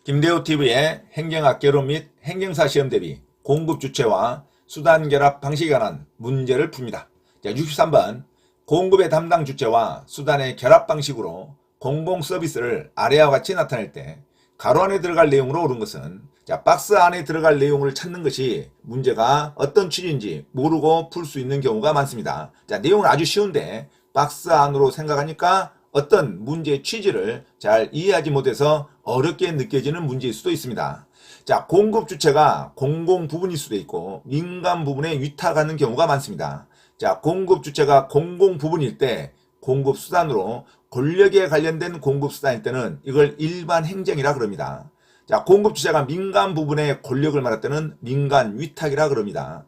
김대호TV의 행정학 개론 및 행정사 시험 대비 공급 주체와 수단 결합 방식에 관한 문제를 풉니다. 자, 63번 공급의 담당 주체와 수단의 결합 방식으로 공공 서비스를 아래와 같이 나타낼 때 가로 안에 들어갈 내용으로 옳은 것은 박스 안에 들어갈 내용을 찾는 것이 문제가 어떤 취지인지 모르고 풀 수 있는 경우가 많습니다. 자, 내용은 아주 쉬운데 박스 안으로 생각하니까 어떤 문제의 취지를 잘 이해하지 못해서 어렵게 느껴지는 문제일 수도 있습니다. 자, 공급 주체가 공공 부분일 수도 있고 민간 부분에 위탁하는 경우가 많습니다. 자, 공급 주체가 공공 부분일 때 공급 수단으로 권력에 관련된 공급 수단일 때는 이걸 일반 행정이라 그럽니다. 자, 공급 주체가 민간 부분의 권력을 말할 때는 민간 위탁이라 그럽니다.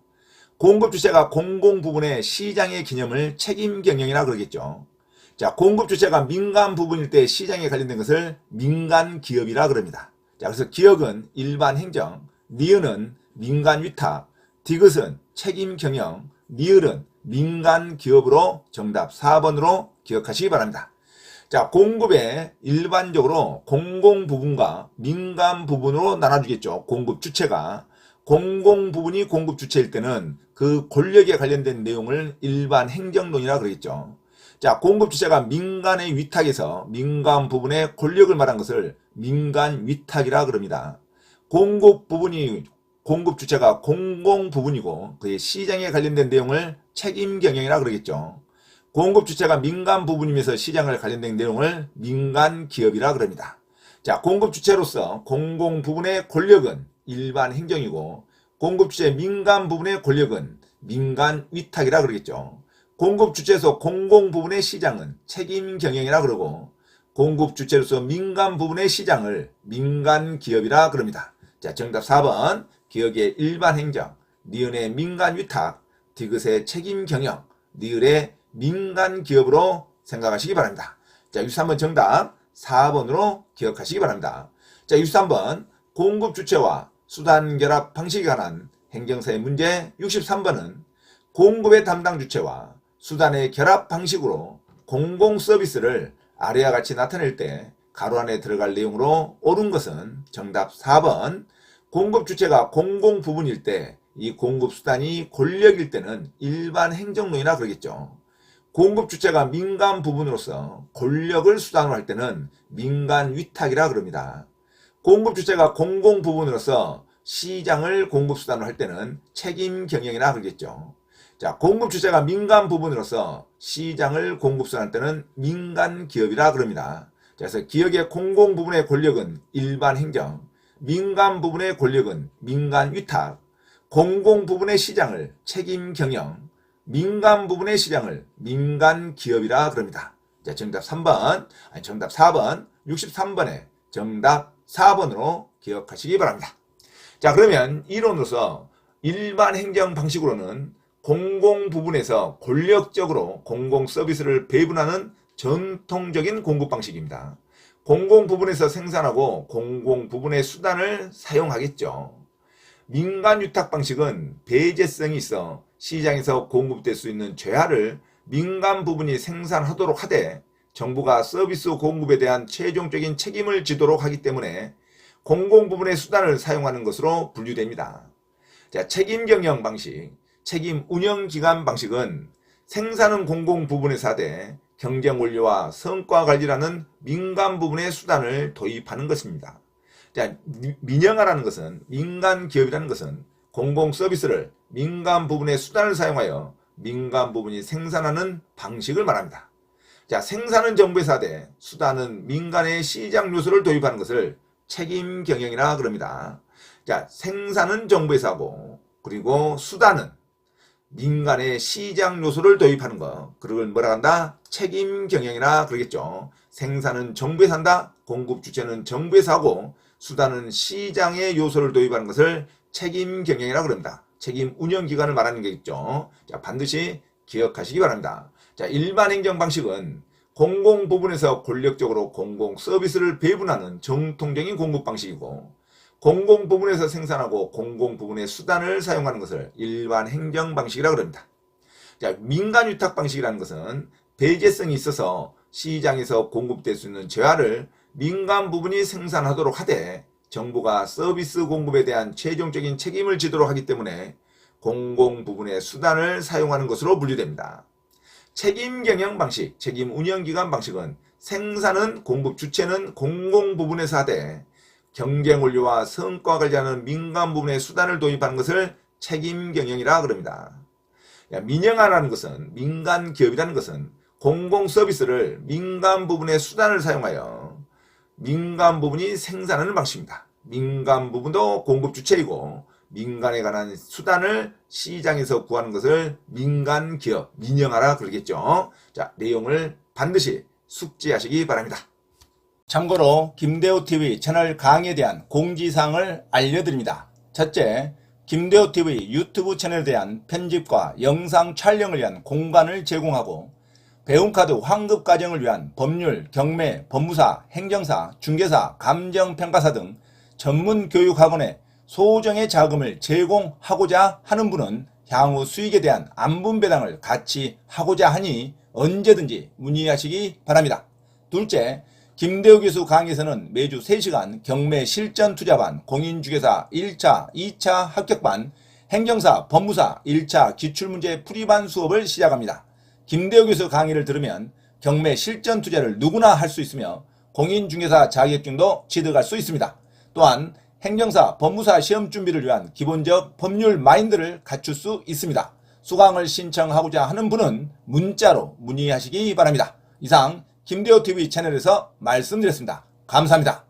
공급 주체가 공공 부분의 시장의 개념을 책임 경영이라 그러겠죠. 자, 공급 주체가 민간 부분일 때 시장에 관련된 것을 민간 기업이라 그럽니다. 자, 그래서 기업은 일반 행정, 니은은 민간 위탁, 디귿은 책임 경영, 니을은 민간 기업으로 정답 4번으로 기억하시기 바랍니다. 자, 공급에 일반적으로 공공 부분과 민간 부분으로 나눠주겠죠. 공급 주체가. 공공 부분이 공급 주체일 때는 그 권력에 관련된 내용을 일반 행정론이라 그러겠죠. 자, 공급 주체가 민간의 위탁에서 민간 부분의 권력을 말한 것을 민간 위탁이라 그럽니다. 공급 부분이 공급 주체가 공공 부분이고 그의 시장에 관련된 내용을 책임 경영이라 그러겠죠. 공급 주체가 민간 부분이면서 시장을 관련된 내용을 민간 기업이라 그럽니다. 자, 공급 주체로서 공공 부분의 권력은 일반 행정이고 공급 주체 민간 부분의 권력은 민간 위탁이라 그러겠죠. 공급 주체에서 공공 부분의 시장은 책임 경영이라 그러고 공급 주체로서 민간 부분의 시장을 민간 기업이라 그럽니다. 자, 정답 4번 기업의 일반 행정, 니은의 민간 위탁, 디귿의 책임 경영, 니을의 민간 기업으로 생각하시기 바랍니다. 자, 63번 정답 4번으로 기억하시기 바랍니다. 자, 63번 공급 주체와 수단 결합 방식에 관한 행정사의 문제 63번은 공급의 담당 주체와 수단의 결합 방식으로 공공 서비스를 아래와 같이 나타낼 때 가로 안에 들어갈 내용으로 옳은 것은 정답 4번 공급 주체가 공공 부분일 때 이 공급 수단이 권력일 때는 일반 행정론이라 그러겠죠. 공급 주체가 민간 부분으로서 권력을 수단으로 할 때는 민간 위탁이라 그럽니다. 공급 주체가 공공 부분으로서 시장을 공급 수단으로 할 때는 책임 경영이라 그러겠죠. 자, 공급 주체가 민간 부분으로서 시장을 공급 수단할 때는 민간 기업이라 그럽니다. 그래서 기업의 공공 부분의 권력은 일반 행정, 민간 부분의 권력은 민간 위탁, 공공 부분의 시장을 책임 경영, 민간 부분의 시장을 민간 기업이라 그럽니다. 자, 정답 4번, 63번에 정답 4번으로 기억하시기 바랍니다. 자, 그러면 이론으로서 일반 행정 방식으로는 공공 부분에서 권력적으로 공공 서비스를 배분하는 전통적인 공급 방식입니다. 공공 부분에서 생산하고 공공 부분의 수단을 사용하겠죠. 민간 위탁 방식은 배제성이 있어 시장에서 공급될 수 있는 재화를 민간 부분이 생산하도록 하되 정부가 서비스 공급에 대한 최종적인 책임을 지도록 하기 때문에 공공 부분의 수단을 사용하는 것으로 분류됩니다. 자, 책임 경영 방식, 책임 운영 기관 방식은 생산은 공공 부분에서 하되 경쟁 원리와 성과 관리라는 민간 부분의 수단을 도입하는 것입니다. 자, 민영화라는 것은 민간 기업이라는 것은 공공 서비스를 민간 부분의 수단을 사용하여 민간 부분이 생산하는 방식을 말합니다. 자, 생산은 정부에서 하되 수단은 민간의 시장 요소를 도입하는 것을 책임 경영이라 그럽니다. 자, 생산은 정부에서 하고 그리고 수단은 민간의 시장 요소를 도입하는 것, 그걸 뭐라 한다? 책임 경영이라 그러겠죠. 생산은 정부에서 한다, 공급 주체는 정부에서 하고 수단은 시장의 요소를 도입하는 것을 책임 경영이라 그럽니다. 책임 운영 기관을 말하는 게 있죠. 자, 반드시 기억하시기 바랍니다. 자, 일반 행정 방식은 공공 부분에서 권력적으로 공공 서비스를 배분하는 정통적인 공급 방식이고 공공 부분에서 생산하고 공공 부분의 수단을 사용하는 것을 일반 행정 방식이라고 합니다. 자, 민간 위탁 방식이라는 것은 배제성이 있어서 시장에서 공급될 수 있는 재화를 민간 부분이 생산하도록 하되 정부가 서비스 공급에 대한 최종적인 책임을 지도록 하기 때문에 공공 부분의 수단을 사용하는 것으로 분류됩니다. 책임 경영 방식, 책임 운영 기관 방식은 생산은 공급 주체는 공공 부분에서 하되 경쟁 원리와 성과 관리하는 민간 부분의 수단을 도입하는 것을 책임 경영이라 그럽니다. 민영화라는 것은 민간 기업이라는 것은 공공 서비스를 민간 부분의 수단을 사용하여 민간 부분이 생산하는 방식입니다. 민간 부분도 공급 주체이고 민간에 관한 수단을 시장에서 구하는 것을 민간 기업, 민영화라 그러겠죠. 자, 내용을 반드시 숙지하시기 바랍니다. 참고로 김대호TV 채널 강의에 대한 공지사항을 알려드립니다. 첫째, 김대호TV 유튜브 채널에 대한 편집과 영상 촬영을 위한 공간을 제공하고 배움카드 환급 과정을 위한 법률, 경매, 법무사, 행정사, 중개사, 감정평가사 등 전문 교육학원에 소정의 자금을 제공하고자 하는 분은 향후 수익에 대한 안분배당을 같이 하고자 하니 언제든지 문의하시기 바랍니다. 둘째, 김대호 교수 강의에서는 매주 3시간 경매 실전 투자반, 공인중개사 1차, 2차 합격반, 행정사, 법무사 1차 기출문제 풀이반 수업을 시작합니다. 김대호 교수 강의를 들으면 경매 실전 투자를 누구나 할 수 있으며 공인중개사 자격증도 취득할 수 있습니다. 또한 행정사, 법무사 시험 준비를 위한 기본적 법률 마인드를 갖출 수 있습니다. 수강을 신청하고자 하는 분은 문자로 문의하시기 바랍니다. 이상 김대호TV 채널에서 말씀드렸습니다. 감사합니다.